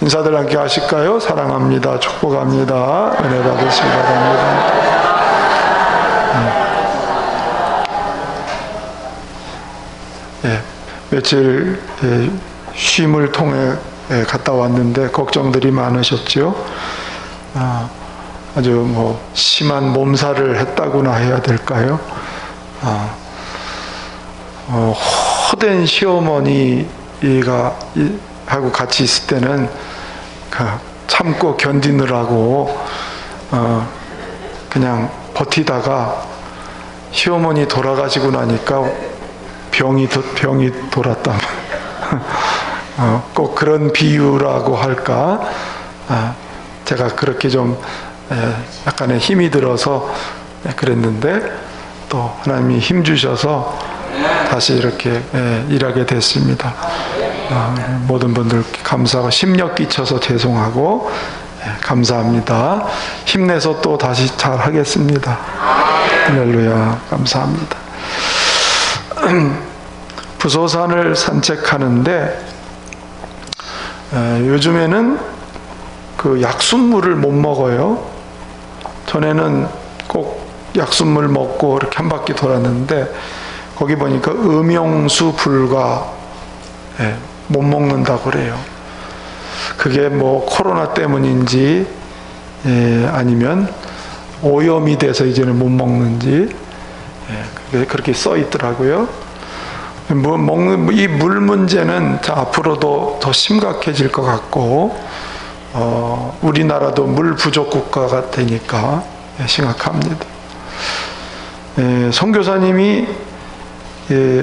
인사들 함께 하실까요? 사랑합니다. 축복합니다. 은혜 받으시기 바랍니다. 며칠 쉼을 통해 갔다 왔는데 걱정들이 많으셨죠. 아주 심한 몸살을 했다고나 해야 될까요? 호된 시어머니가 하고 같이 있을 때는 참고 견디느라고 그냥 버티다가 시어머니 돌아가시고 나니까 병이 돌았다. 꼭 그런 비유라고 할까? 제가 그렇게 좀 약간의 힘이 들어서 그랬는데 또 하나님이 힘 주셔서 다시 이렇게 일하게 됐습니다. 모든 분들 감사하고 심력 끼쳐서 죄송하고 감사합니다. 힘내서 또 다시 잘 하겠습니다. 할렐루야. 감사합니다. 부소산을 산책하는데 요즘에는 그 약순물을 못 먹어요. 전에는 꼭 약순물 먹고 이렇게 한 바퀴 돌았는데 거기 보니까 음용수 불가 못 먹는다고 그래요. 그게 뭐 코로나 때문인지 아니면 오염이 돼서 이제는 못 먹는지 그렇게 써 있더라고요. 이 물 문제는 앞으로도 더 심각해질 것 같고 우리나라도 물 부족 국가가 되니까 심각합니다. 선교사님이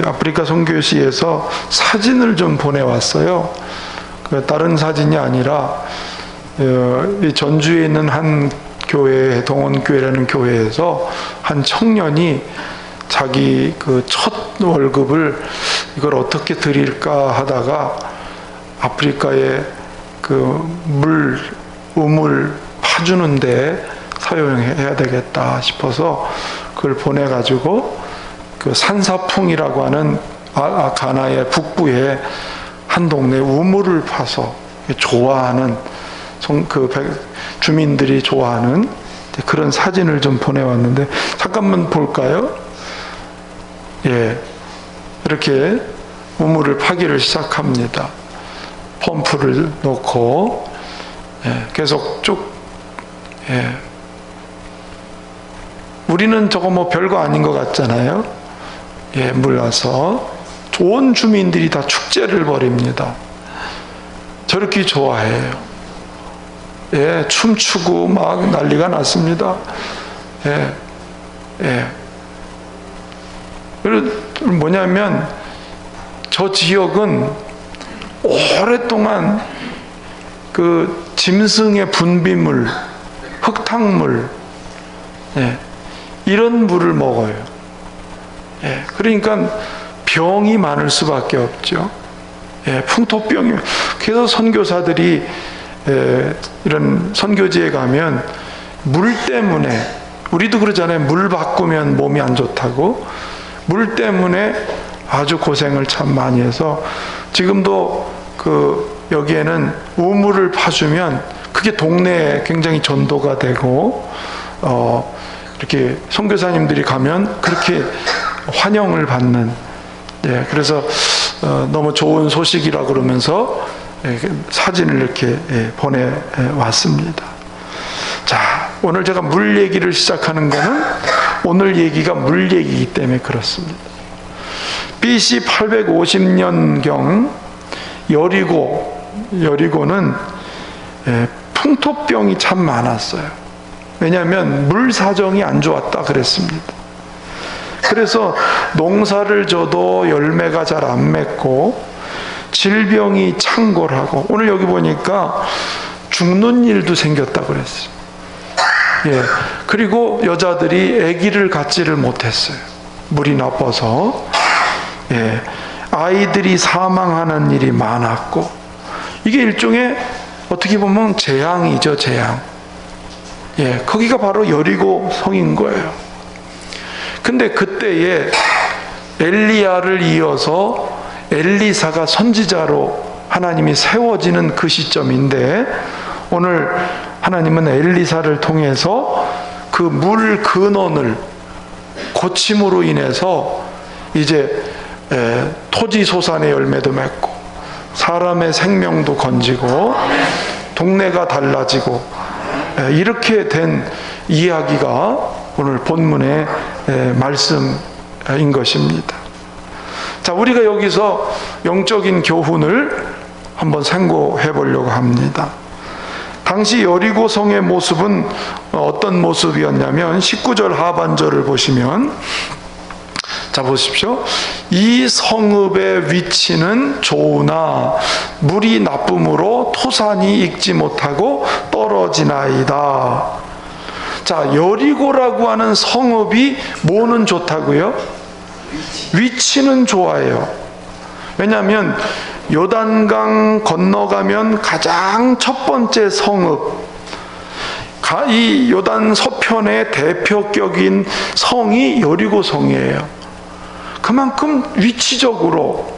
아프리카 선교시에서 사진을 좀 보내왔어요. 다른 사진이 아니라 이 전주에 있는 한 교회, 동원교회라는 교회에서 한 청년이 자기 그 첫 월급을 이걸 어떻게 드릴까 하다가 아프리카에 그 우물 파주는데 사용해야 되겠다 싶어서 그걸 보내가지고 그 산사풍이라고 하는 가나의 북부에 한 동네 우물을 파서 좋아하는 주민들이 좋아하는 그런 사진을 좀 보내왔는데 잠깐만 볼까요? 이렇게 우물을 파기를 시작합니다. 펌프를 놓고 계속 쭉. 우리는 저거 뭐 별거 아닌 것 같잖아요. 물 와서 온 주민들이 다 축제를 벌입니다. 저렇게 좋아해요. 춤추고 막 난리가 났습니다. 뭐냐면 저 지역은 오랫동안 그 짐승의 분비물, 흙탕물, 이런 물을 먹어요. 그러니까 병이 많을 수밖에 없죠. 풍토병이. 그래서 선교사들이 이런 선교지에 가면 물 때문에, 우리도 그러잖아요. 물 바꾸면 몸이 안 좋다고. 물 때문에 아주 고생을 참 많이 해서 지금도 여기에는 우물을 파주면 그게 동네에 굉장히 전도가 되고 이렇게 선교사님들이 가면 그렇게 환영을 받는, 그래서 너무 좋은 소식이라 그러면서 사진을 이렇게 보내왔습니다. 자, 오늘 제가 물 얘기를 시작하는 거는 오늘 얘기가 물 얘기이기 때문에 그렇습니다. BC 850년경 여리고는 풍토병이 참 많았어요. 왜냐하면 물 사정이 안 좋았다 그랬습니다. 그래서 농사를 져도 열매가 잘 안 맺고 질병이 창궐하고, 오늘 여기 보니까 죽는 일도 생겼다 그랬어요. 그리고 여자들이 아기를 갖지를 못했어요. 물이 나빠서. 아이들이 사망하는 일이 많았고, 이게 일종의 어떻게 보면 재앙이죠, 재앙. 거기가 바로 여리고 성인 거예요. 근데 그때에 엘리야를 이어서 엘리사가 선지자로 하나님이 세워지는 그 시점인데, 오늘 하나님은 엘리사를 통해서 그 물 근원을 고침으로 인해서 이제 토지 소산의 열매도 맺고 사람의 생명도 건지고 동네가 달라지고 이렇게 된 이야기가 오늘 본문의 말씀인 것입니다. 자, 우리가 여기서 영적인 교훈을 한번 생고해 보려고 합니다. 당시 여리고 성의 모습은 어떤 모습이었냐면 19절 하반절을 보시면, 자 보십시오. 이 성읍의 위치는 좋으나 물이 나쁨으로 토산이 익지 못하고 떨어지나이다. 자, 여리고라고 하는 성읍이 뭐는 좋다고요? 위치는 좋아요. 왜냐하면 요단강 건너가면 가장 첫 번째 성읍, 이 요단 서편의 대표격인 성이 여리고성이에요. 그만큼 위치적으로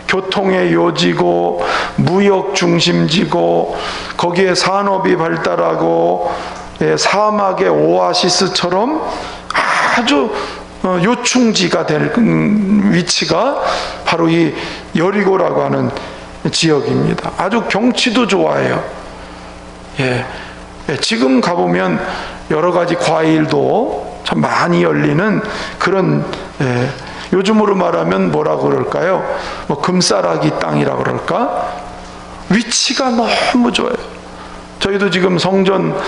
교통의 요지고 무역 중심지고 거기에 산업이 발달하고 사막의 오아시스처럼 아주 요충지가 될 위치가 바로 이 여리고라고 하는 지역입니다. 아주 경치도 좋아요. 지금 가보면 여러 가지 과일도 참 많이 열리는 그런, 요즘으로 말하면 뭐라고 그럴까요? 뭐 금싸라기 땅이라고 그럴까? 위치가 너무 좋아요. 저희도 지금 성전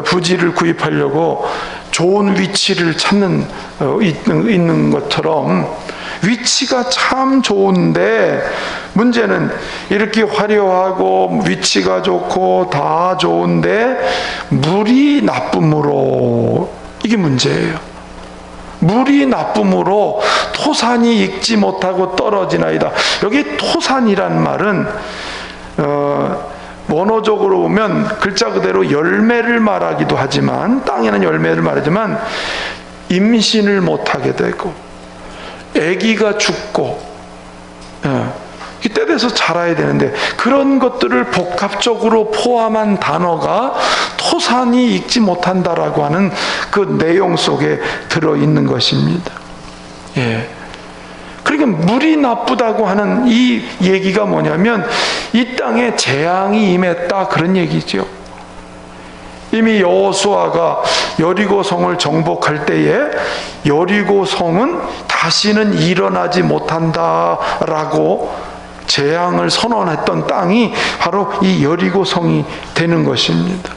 부지를 구입하려고 좋은 위치를 찾는 있는 것처럼 위치가 참 좋은데, 문제는 이렇게 화려하고 위치가 좋고 다 좋은데 물이 나쁨으로, 이게 문제예요. 물이 나쁨으로 토산이 익지 못하고 떨어지나이다. 여기 토산이란 말은 원어적으로 보면 글자 그대로 열매를 말하기도 하지만, 땅에는 열매를 말하지만 임신을 못하게 되고 아기가 죽고 때 돼서 자라야 되는데, 그런 것들을 복합적으로 포함한 단어가 토산이 익지 못한다라고 하는 그 내용 속에 들어있는 것입니다. 그러니까 물이 나쁘다고 하는 이 얘기가 뭐냐면 이 땅에 재앙이 임했다, 그런 얘기죠. 이미 여호수아가 여리고성을 정복할 때에 여리고성은 다시는 일어나지 못한다라고 재앙을 선언했던 땅이 바로 이 여리고성이 되는 것입니다.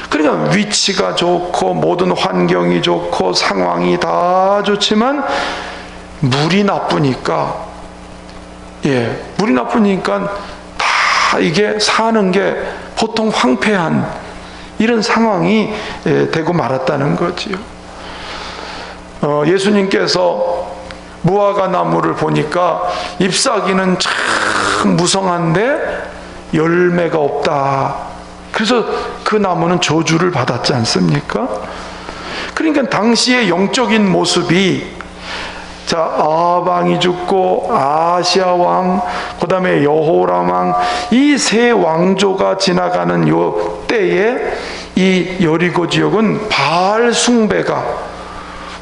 그러니까 위치가 좋고 모든 환경이 좋고 상황이 다 좋지만 물이 나쁘니까, 물이 나쁘니까 다 이게 사는 게 보통 황폐한 이런 상황이 되고 말았다는 거지요. 예수님께서 무화과 나무를 보니까 잎사귀는 참 무성한데 열매가 없다. 그래서 그 나무는 저주를 받았지 않습니까? 그러니까 당시의 영적인 모습이, 자, 아방이 죽고 아시아 왕, 그 다음에 여호람 왕, 이 세 왕조가 지나가는 요 때에 이 여리고 지역은 바알 숭배가,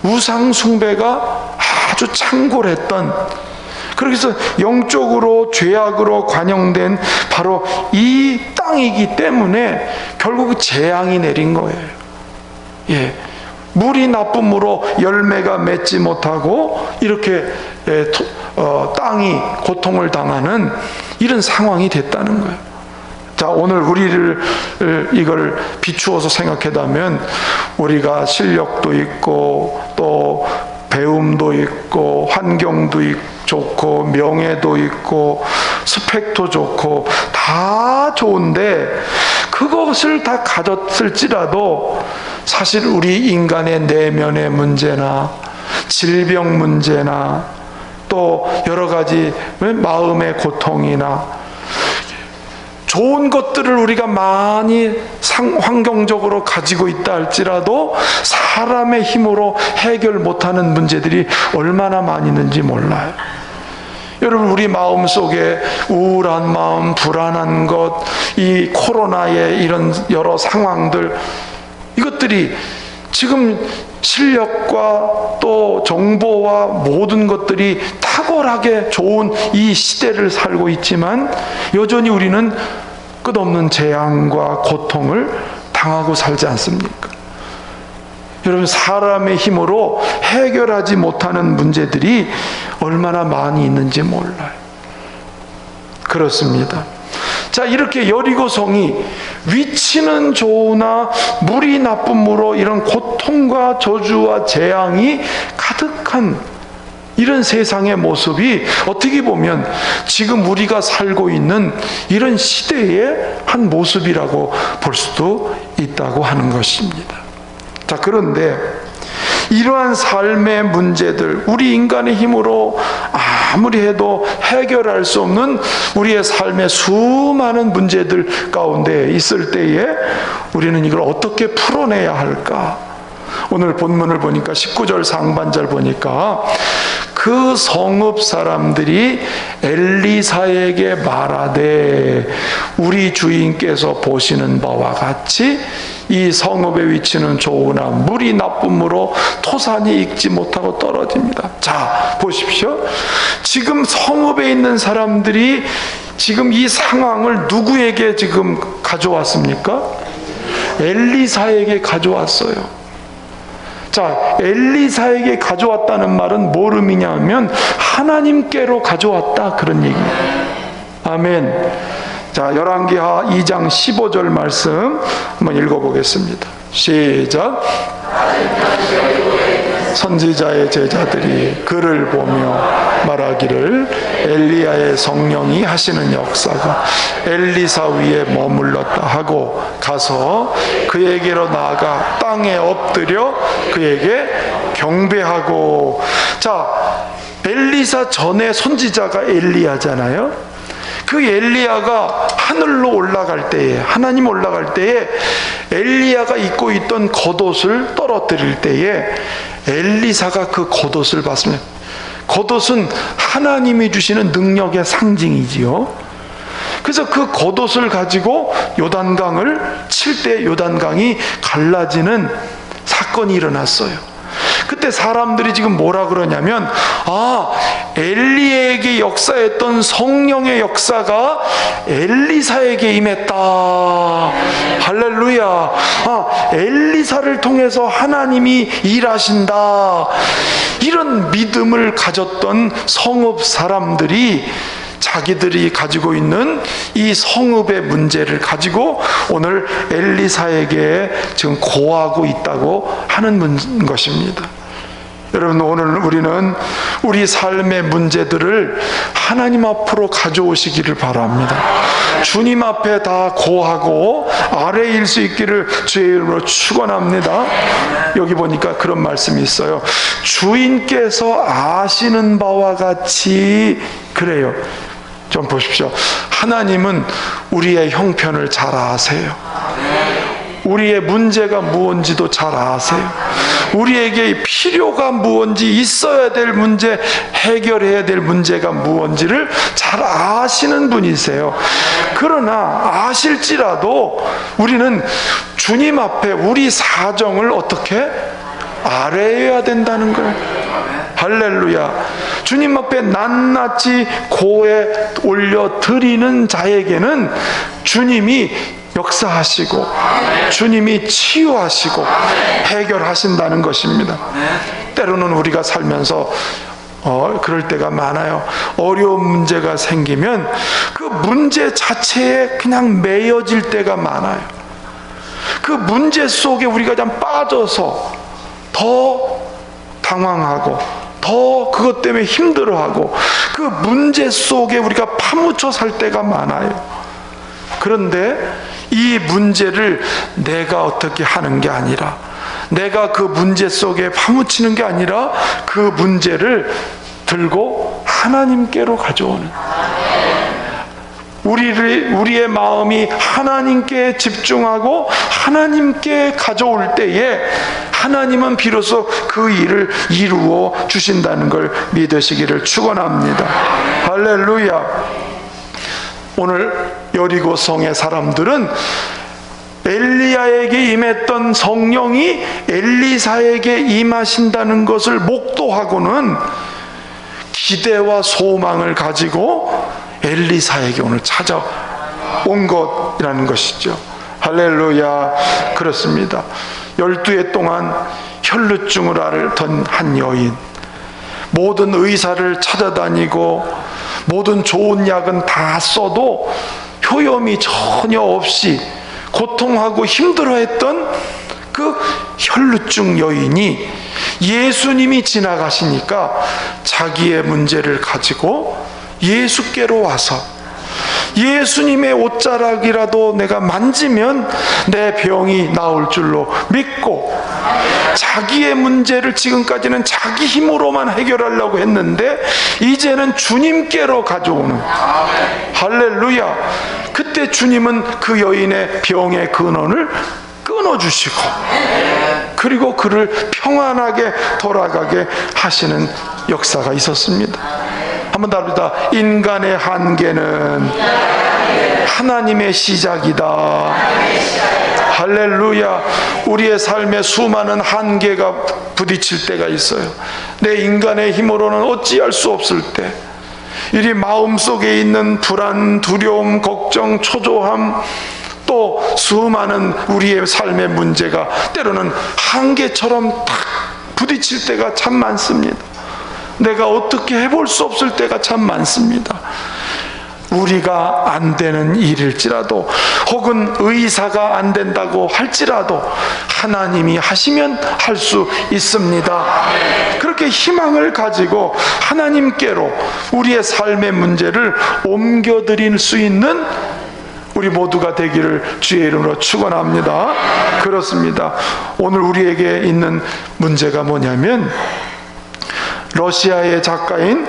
우상 숭배가 아주 창궐했던, 그래서 영적으로 죄악으로 관영된 바로 이 땅이기 때문에 결국 재앙이 내린 거예요. 물이 나쁨으로 열매가 맺지 못하고 이렇게 땅이 고통을 당하는 이런 상황이 됐다는 거예요. 자, 오늘 우리를 이걸 비추어서 생각해보면 우리가 실력도 있고 또 배움도 있고 환경도 좋고 명예도 있고 스펙도 좋고 다 좋은데, 그것을 다 가졌을지라도 사실 우리 인간의 내면의 문제나 질병 문제나 또 여러 가지 마음의 고통이나 좋은 것들을 우리가 많이 환경적으로 가지고 있다 할지라도 사람의 힘으로 해결 못하는 문제들이 얼마나 많이 있는지 몰라요. 여러분, 우리 마음속에 우울한 마음, 불안한 것, 이 코로나의 이런 여러 상황들, 이것들이 지금 실력과 또 정보와 모든 것들이 탁월하게 좋은 이 시대를 살고 있지만 여전히 우리는 끝없는 재앙과 고통을 당하고 살지 않습니까? 여러분, 사람의 힘으로 해결하지 못하는 문제들이 얼마나 많이 있는지 몰라요. 그렇습니다. 자, 이렇게 여리고성이 위치는 좋으나 물이 나쁨으로 이런 고통과 저주와 재앙이 가득한 이런 세상의 모습이 어떻게 보면 지금 우리가 살고 있는 이런 시대의 한 모습이라고 볼 수도 있다고 하는 것입니다. 자, 그런데 이러한 삶의 문제들, 우리 인간의 힘으로 아무리 해도 해결할 수 없는 우리의 삶의 수많은 문제들 가운데 있을 때에 우리는 이걸 어떻게 풀어내야 할까? 오늘 본문을 보니까 19절 상반절 보니까 그 성읍 사람들이 엘리사에게 말하되 우리 주인께서 보시는 바와 같이 이 성읍의 위치는 좋으나 물이 나쁨으로 토산이 익지 못하고 떨어집니다. 자, 보십시오. 지금 성읍에 있는 사람들이 지금 이 상황을 누구에게 지금 가져왔습니까? 엘리사에게 가져왔어요. 자, 엘리사에게 가져왔다는 말은 뭘 의미냐면 하나님께로 가져왔다, 그런 얘기입니다. 아멘. 자, 열왕기하 2장 15절 말씀 한번 읽어보겠습니다. 시작. 선지자의 제자들이 그를 보며 말하기를 엘리야의 성령이 하시는 역사가 엘리사 위에 머물렀다 하고 가서 그에게로 나아가 땅에 엎드려 그에게 경배하고. 자, 엘리사 전에 선지자가 엘리야잖아요. 그 엘리야가 하늘로 올라갈 때에, 하나님 올라갈 때에 엘리야가 입고 있던 겉옷을 떨어뜨릴 때에 엘리사가 그 겉옷을 봤습니다. 겉옷은 하나님이 주시는 능력의 상징이지요. 그래서 그 겉옷을 가지고 요단강을 칠 때 요단강이 갈라지는 사건이 일어났어요. 그때 사람들이 지금 뭐라 그러냐면, 엘리에게 역사했던 성령의 역사가 엘리사에게 임했다. 할렐루야. 엘리사를 통해서 하나님이 일하신다. 이런 믿음을 가졌던 성읍 사람들이 자기들이 가지고 있는 이 성읍의 문제를 가지고 오늘 엘리사에게 지금 고하고 있다고 하는 것입니다. 여러분, 오늘 우리는 우리 삶의 문제들을 하나님 앞으로 가져오시기를 바랍니다. 주님 앞에 다 고하고 아래일 수 있기를 주의 이름으로 축원합니다. 여기 보니까 그런 말씀이 있어요. 주인께서 아시는 바와 같이. 그래요. 좀 보십시오. 하나님은 우리의 형편을 잘 아세요. 우리의 문제가 무엇인지도 잘 아세요. 우리에게 필요가 무엇인지, 있어야 될 문제, 해결해야 될 문제가 무엇인지를 잘 아시는 분이세요. 그러나 아실지라도 우리는 주님 앞에 우리 사정을 어떻게 아뢰어야 된다는 거예요. 할렐루야. 주님 앞에 낱낱이 고에 올려 드리는 자에게는 주님이 역사하시고 주님이 치유하시고 해결하신다는 것입니다. 때로는 우리가 살면서 그럴 때가 많아요. 어려운 문제가 생기면 그 문제 자체에 그냥 매여질 때가 많아요. 그 문제 속에 우리가 그냥 빠져서 더 당황하고 더 그것 때문에 힘들어하고 그 문제 속에 우리가 파묻혀 살 때가 많아요. 그런데 이 문제를 내가 어떻게 하는 게 아니라, 내가 그 문제 속에 파묻히는 게 아니라 그 문제를 들고 하나님께로 가져오는, 우리의 마음이 하나님께 집중하고 하나님께 가져올 때에 하나님은 비로소 그 일을 이루어 주신다는 걸 믿으시기를 축원합니다. 할렐루야. 오늘 여리고성의 사람들은 엘리야에게 임했던 성령이 엘리사에게 임하신다는 것을 목도하고는 기대와 소망을 가지고 엘리사에게 오늘 찾아온 것이라는 것이죠. 할렐루야. 그렇습니다. 12해 동안 혈루증을 앓던 한 여인, 모든 의사를 찾아다니고 모든 좋은 약은 다 써도 효험이 전혀 없이 고통하고 힘들어했던 그 혈루증 여인이 예수님이 지나가시니까 자기의 문제를 가지고 예수께로 와서 예수님의 옷자락이라도 내가 만지면 내 병이 나을 줄로 믿고, 자기의 문제를 지금까지는 자기 힘으로만 해결하려고 했는데 이제는 주님께로 가져오는, 할렐루야. 그때 주님은 그 여인의 병의 근원을 끊어주시고, 그리고 그를 평안하게 돌아가게 하시는 역사가 있었습니다. 한번 더 합니다. 인간의 한계는 하나님의 시작이다. 할렐루야. 우리의 삶에 수많은 한계가 부딪힐 때가 있어요. 내 인간의 힘으로는 어찌할 수 없을 때, 이리 마음속에 있는 불안, 두려움, 걱정, 초조함, 또 수많은 우리의 삶의 문제가 때로는 한계처럼 탁 부딪힐 때가 참 많습니다. 내가 어떻게 해볼 수 없을 때가 참 많습니다. 우리가 안 되는 일일지라도, 혹은 의사가 안 된다고 할지라도 하나님이 하시면 할 수 있습니다. 그렇게 희망을 가지고 하나님께로 우리의 삶의 문제를 옮겨드릴 수 있는 우리 모두가 되기를 주의 이름으로 축원합니다. 그렇습니다. 오늘 우리에게 있는 문제가 뭐냐면, 러시아의 작가인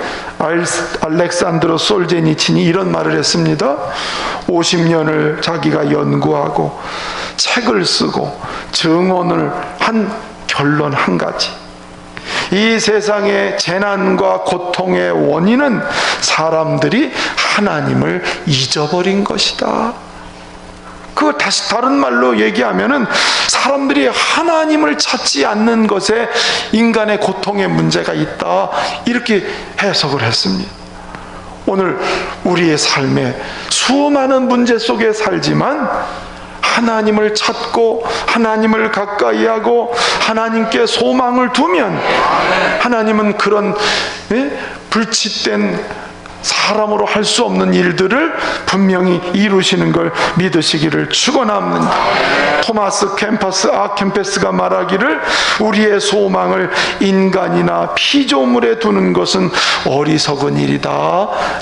알렉산드로 솔제니친이 이런 말을 했습니다. 50년을 자기가 연구하고 책을 쓰고 증언을 한 결론 한 가지: 이 세상의 재난과 고통의 원인은 사람들이 하나님을 잊어버린 것이다. 그걸 다시 다른 말로 얘기하면은, 사람들이 하나님을 찾지 않는 것에 인간의 고통의 문제가 있다, 이렇게 해석을 했습니다. 오늘 우리의 삶에 수많은 문제 속에 살지만 하나님을 찾고 하나님을 가까이 하고 하나님께 소망을 두면, 하나님은 그런 불칫된 사람으로 할 수 없는 일들을 분명히 이루시는 걸 믿으시기를 축원합니다. 토마스 캠퍼스 아캠페스가 말하기를, 우리의 소망을 인간이나 피조물에 두는 것은 어리석은 일이다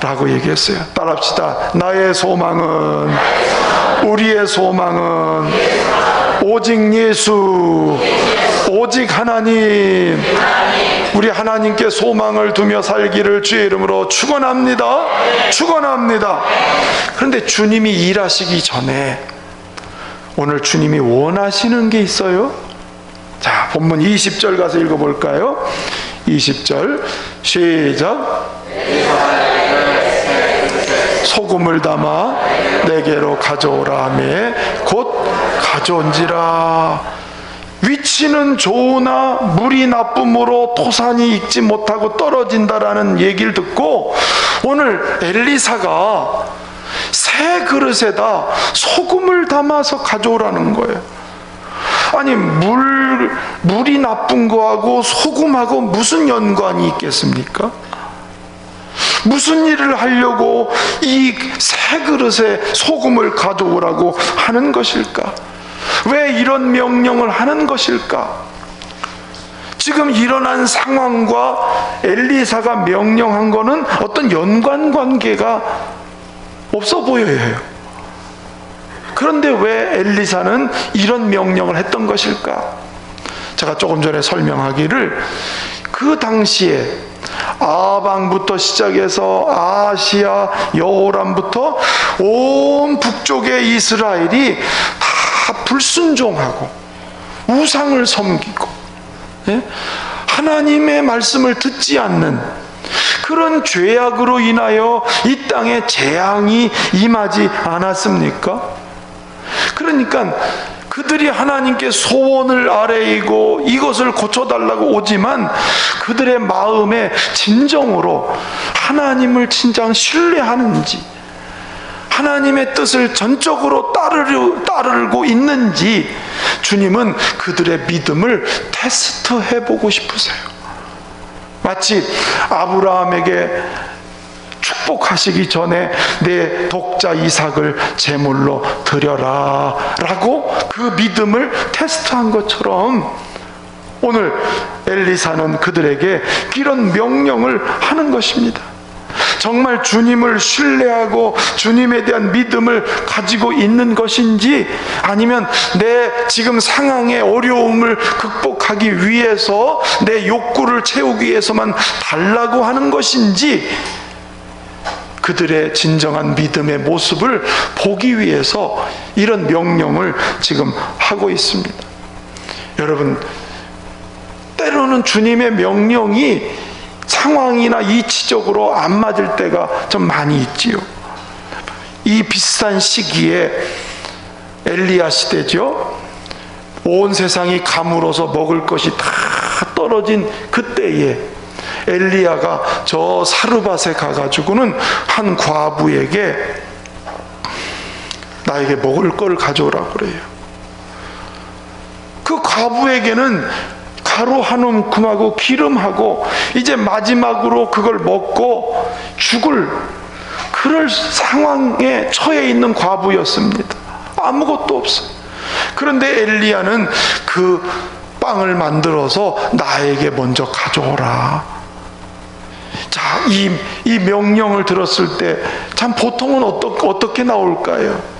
라고 얘기했어요. 따라합시다. 나의 소망은, 우리의 소망은 오직 예수, 오직 하나님. 우리 하나님께 소망을 두며 살기를 주의 이름으로 축원합니다. 축원합니다. 그런데 주님이 일하시기 전에 오늘 주님이 원하시는 게 있어요. 자, 본문 20절 가서 읽어볼까요? 20절 시작. 소금을 담아 내게로 가져오라 하매 곧 가져온지라. 위치는 좋으나 물이 나쁨으로 토산이 익지 못하고 떨어진다라는 얘기를 듣고, 오늘 엘리사가 새 그릇에다 소금을 담아서 가져오라는 거예요. 아니, 물이 나쁜 거하고 소금하고 무슨 연관이 있겠습니까? 무슨 일을 하려고 이 새 그릇에 소금을 가져오라고 하는 것일까? 왜 이런 명령을 하는 것일까? 지금 일어난 상황과 엘리사가 명령한 거는 어떤 연관관계가 없어 보여요. 그런데 왜 엘리사는 이런 명령을 했던 것일까? 제가 조금 전에 설명하기를, 그 당시에 아방부터 시작해서 아시아, 여호람부터 온 북쪽의 이스라엘이 다 불순종하고 우상을 섬기고 하나님의 말씀을 듣지 않는 그런 죄악으로 인하여 이 땅에 재앙이 임하지 않았습니까? 그러니까 그들이 하나님께 소원을 아뢰이고 이것을 고쳐달라고 오지만, 그들의 마음에 진정으로 하나님을 진정 신뢰하는지, 하나님의 뜻을 전적으로 따르고 있는지 주님은 그들의 믿음을 테스트해보고 싶으세요. 마치 아브라함에게 축복하시기 전에 내 독자 이삭을 제물로 드려라 라고 그 믿음을 테스트한 것처럼, 오늘 엘리사는 그들에게 이런 명령을 하는 것입니다. 정말 주님을 신뢰하고 주님에 대한 믿음을 가지고 있는 것인지, 아니면 내 지금 상황의 어려움을 극복하기 위해서 내 욕구를 채우기 위해서만 달라고 하는 것인지, 그들의 진정한 믿음의 모습을 보기 위해서 이런 명령을 지금 하고 있습니다. 여러분, 때로는 주님의 명령이 상황이나 이치적으로 안 맞을 때가 좀 많이 있지요. 이 비슷한 시기에 엘리야 시대죠. 온 세상이 가물어서 먹을 것이 다 떨어진 그때에 엘리야가 저 사르밧에 가가지고는 한 과부에게 나에게 먹을 걸 가져오라고 그래요. 그 과부에게는 가루 한 움큼하고 기름하고 이제 마지막으로 그걸 먹고 죽을 그럴 상황에 처해 있는 과부였습니다. 아무것도 없어요. 그런데 엘리야는 그 빵을 만들어서 나에게 먼저 가져오라. 자, 이 명령을 들었을 때 참 보통은 어떻게 나올까요?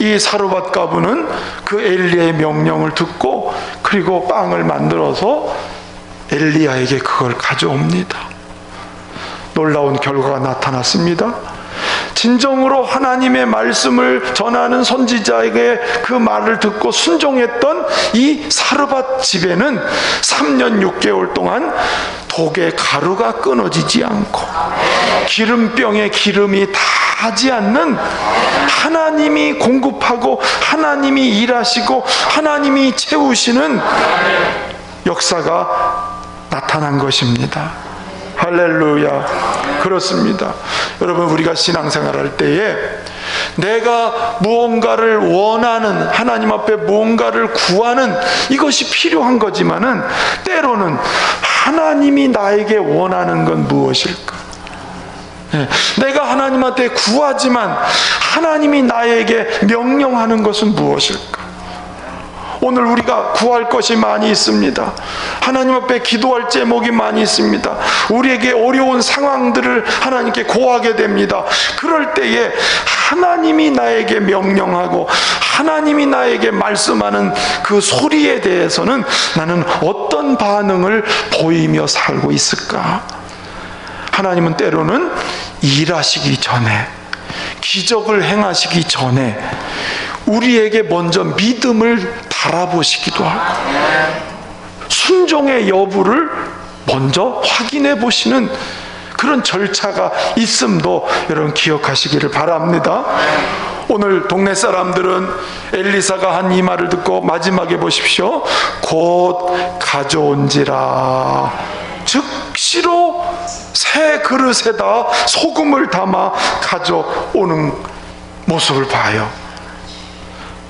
이 사르밧 과부는 그 엘리야의 명령을 듣고 그리고 빵을 만들어서 엘리야에게 그걸 가져옵니다. 놀라운 결과가 나타났습니다. 진정으로 하나님의 말씀을 전하는 선지자에게 그 말을 듣고 순종했던 이 사르밧 집에는 3년 6개월 동안 독의 가루가 끊어지지 않고 기름병에 기름이 다하지 않는, 하나님이 공급하고 하나님이 일하시고 하나님이 채우시는 역사가 나타난 것입니다. 할렐루야. 그렇습니다. 여러분, 우리가 신앙생활 할 때에 내가 무언가를 원하는, 하나님 앞에 무언가를 구하는 이것이 필요한 거지만은 때로는 하나님이 나에게 원하는 건 무엇일까? 내가 하나님한테 구하지만 하나님이 나에게 명령하는 것은 무엇일까? 오늘 우리가 구할 것이 많이 있습니다. 하나님 앞에 기도할 제목이 많이 있습니다. 우리에게 어려운 상황들을 하나님께 고하게 됩니다. 그럴 때에 하나님이 나에게 명령하고 하나님이 나에게 말씀하는 그 소리에 대해서는 나는 어떤 반응을 보이며 살고 있을까? 하나님은 때로는 일하시기 전에, 기적을 행하시기 전에 우리에게 먼저 믿음을 달아보시기도 하고 순종의 여부를 먼저 확인해 보시는 그런 절차가 있음도 여러분 기억하시기를 바랍니다. 오늘 동네 사람들은 엘리사가 한 이 말을 듣고 마지막에 보십시오. 곧 가져온지라. 즉시로 새 그릇에다 소금을 담아 가져오는 모습을 봐요.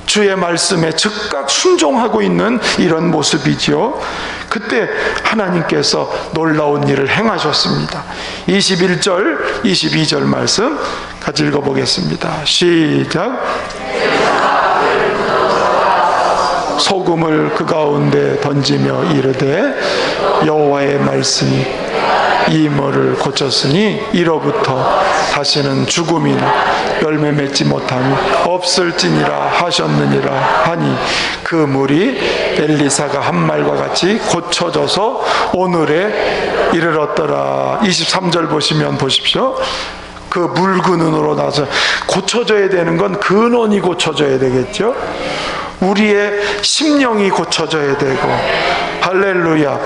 주의 말씀에 즉각 순종하고 있는 이런 모습이죠. 그때 하나님께서 놀라운 일을 행하셨습니다. 21절, 22절 말씀 같이 읽어보겠습니다. 시작. 소금을 그 가운데 던지며 이르되 여호와의 말씀이 이 물을 고쳤으니 이로부터 다시는 죽음이나 열매 맺지 못함이 없을지니라 하셨느니라 하니 그 물이 엘리사가 한 말과 같이 고쳐져서 오늘에 이르렀더라. 23절 보시면 보십시오. 그 물 근원으로 나서 고쳐져야 되는 건 근원이 고쳐져야 되겠죠. 우리의 심령이 고쳐져야 되고, 할렐루야.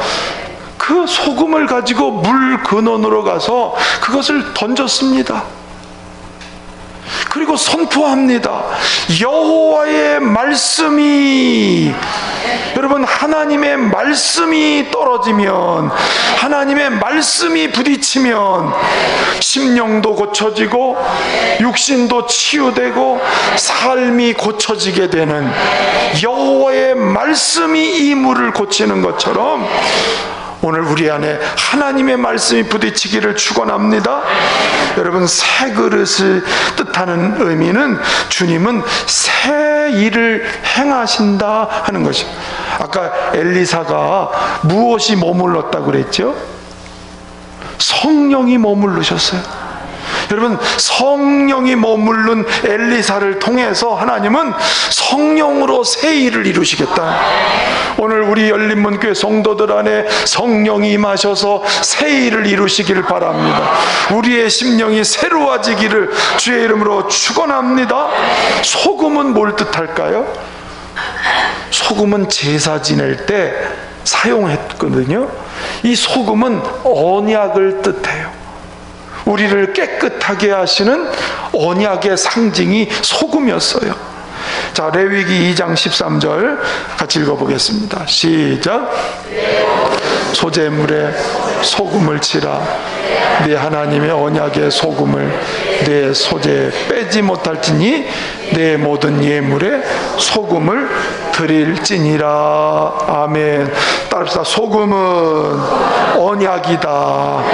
그 소금을 가지고 물 근원으로 가서 그것을 던졌습니다. 그리고 선포합니다. 여호와의 말씀이, 여러분, 하나님의 말씀이 떨어지면, 하나님의 말씀이 부딪히면 심령도 고쳐지고 육신도 치유되고 삶이 고쳐지게 되는, 여호와의 말씀이 이 물을 고치는 것처럼 오늘 우리 안에 하나님의 말씀이 부딪히기를 축원합니다. 여러분, 새 그릇을 뜻하는 의미는 주님은 새 일을 행하신다 하는 것입니다. 아까 엘리사가 무엇이 머물렀다고 그랬죠? 성령이 머무르셨어요. 여러분, 성령이 머무른 엘리사를 통해서 하나님은 성령으로 새 일을 이루시겠다. 오늘 우리 열린문교회 성도들 안에 성령이 임하셔서 새 일을 이루시길 바랍니다. 우리의 심령이 새로워지기를 주의 이름으로 축원합니다. 소금은 뭘 뜻할까요? 소금은 제사 지낼 때 사용했거든요. 이 소금은 언약을 뜻해요. 우리를 깨끗하게 하시는 언약의 상징이 소금이었어요. 자, 레위기 2장 13절 같이 읽어보겠습니다. 시작. 소재물에 소금을 치라. 네 하나님의 언약의 소금을 내 소재에 빼지 못할지니 내 모든 예물에 소금을 드릴지니라. 아멘. 따릅시다. 소금은 언약이다.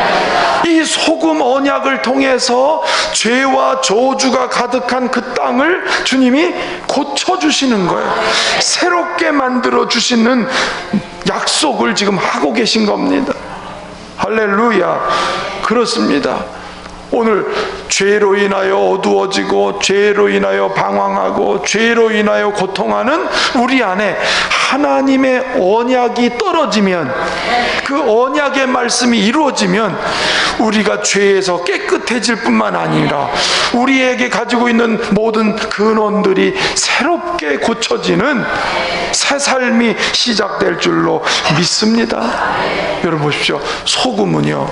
이 소금 언약을 통해서 죄와 저주가 가득한 그 땅을 주님이 고쳐주시는 거예요. 새롭게 만들어주시는 약속을 지금 하고 계신 겁니다. 할렐루야. 그렇습니다. 오늘 죄로 인하여 어두워지고 죄로 인하여 방황하고 죄로 인하여 고통하는 우리 안에 하나님의 언약이 떨어지면, 그 언약의 말씀이 이루어지면 우리가 죄에서 깨끗해질 뿐만 아니라 우리에게 가지고 있는 모든 근원들이 새롭게 고쳐지는 새 삶이 시작될 줄로 믿습니다. 여러분 보십시오. 소금은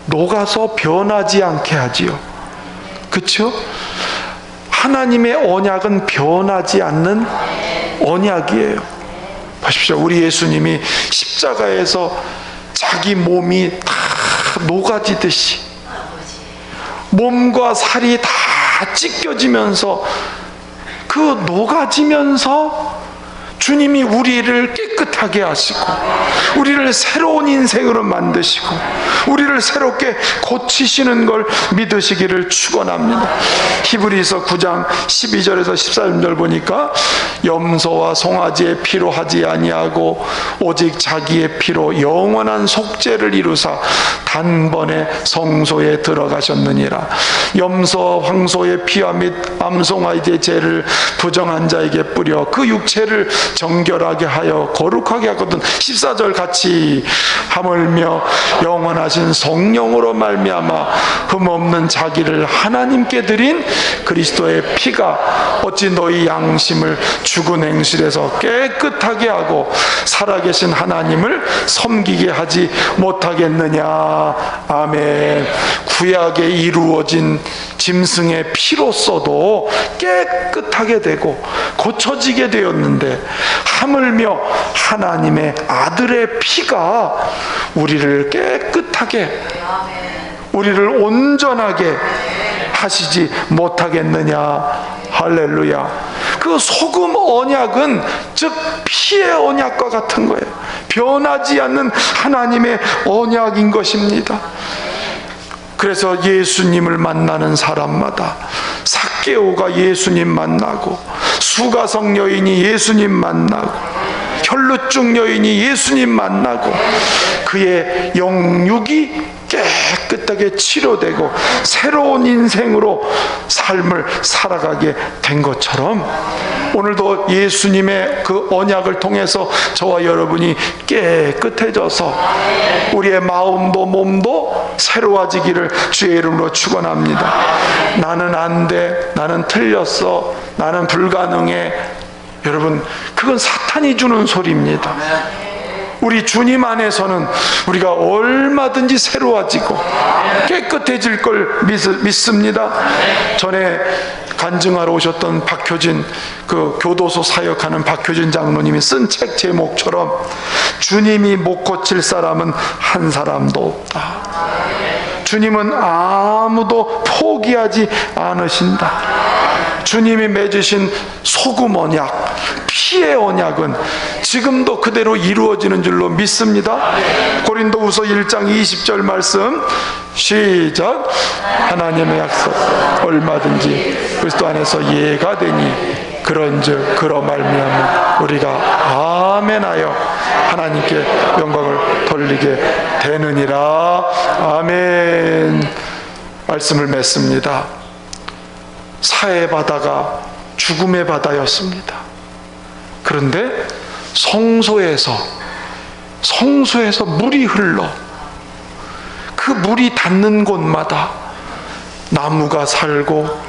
녹아서 변하지 않게 하지요. 그렇죠? 하나님의 언약은 변하지 않는 언약이에요. 보십시오. 우리 예수님이 십자가에서 자기 몸이 다 녹아지듯이 몸과 살이 다 찢겨지면서, 그 녹아지면서 주님이 우리를 깨끗하게 하시고 우리를 새로운 인생으로 만드시고 우리를 새롭게 고치시는 걸 믿으시기를 축원합니다. 히브리서 9장 12절에서 14절 보니까 염소와 송아지의 피로 하지 아니하고 오직 자기의 피로 영원한 속죄를 이루사 단번에 성소에 들어가셨느니라. 염소와 황소의 피와 및 암송아지의 죄를 부정한 자에게 뿌려 그 육체를 정결하게 하여 거룩하게 하거든. 14절 같이 하물며 영원하신 성령으로 말미암아 흠없는 자기를 하나님께 드린 그리스도의 피가 어찌 너희 양심을 죽은 행실에서 깨끗하게 하고 살아계신 하나님을 섬기게 하지 못하겠느냐. 아멘. 구약에 이루어진 짐승의 피로써도 깨끗하게 되고 고쳐지게 되었는데, 하물며 하나님의 아들의 피가 우리를 깨끗하게, 우리를 온전하게 하시지 못하겠느냐. 할렐루야. 그 소금 언약은 즉 피의 언약과 같은 거예요. 변하지 않는 하나님의 언약인 것입니다. 그래서 예수님을 만나는 사람마다, 삭개오가 예수님 만나고, 수가성 여인이 예수님 만나고, 혈루증 여인이 예수님 만나고, 그의 영육이 깨끗하게 치료되고 새로운 인생으로 삶을 살아가게 된 것처럼, 오늘도 예수님의 그 언약을 통해서 저와 여러분이 깨끗해져서 우리의 마음도 몸도 새로워지기를 주의 이름으로 축원합니다. 나는 안 돼, 나는 틀렸어, 나는 불가능해. 여러분, 그건 사탄이 주는 소리입니다. 우리 주님 안에서는 우리가 얼마든지 새로워지고 깨끗해질 걸 믿습니다. 전에 간증하러 오셨던 박효진, 그 교도소 사역하는 박효진 장로님이 쓴 책 제목처럼 주님이 못 고칠 사람은 한 사람도 없다. 주님은 아무도 포기하지 않으신다. 주님이 맺으신 소금 언약, 피의 언약은 지금도 그대로 이루어지는 줄로 믿습니다. 고린도후서 1장 20절 말씀 시작. 하나님의 약속 얼마든지 그리스도 안에서 예가 되니 그런즉 그로 말미암아 우리가 아멘하여 하나님께 영광을 돌리게 되느니라. 아멘. 말씀을 맺습니다. 사해 바다가 죽음의 바다였습니다. 그런데 성소에서 물이 흘러 그 물이 닿는 곳마다 나무가 살고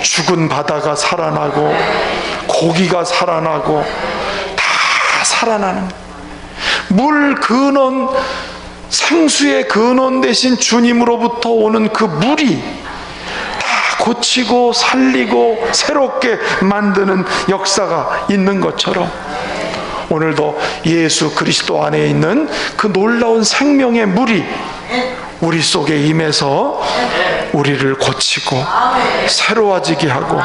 죽은 바다가 살아나고 고기가 살아나고 다 살아나는 물 근원, 생수의 근원 대신 주님으로부터 오는 그 물이 다 고치고 살리고 새롭게 만드는 역사가 있는 것처럼 오늘도 예수 그리스도 안에 있는 그 놀라운 생명의 물이 우리 속에 임해서 우리를 고치고 새로워지게 하고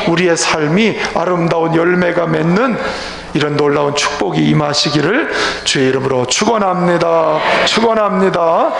우리의 삶이 아름다운 열매가 맺는 이런 놀라운 축복이 임하시기를 주의 이름으로 축원합니다. 축원합니다.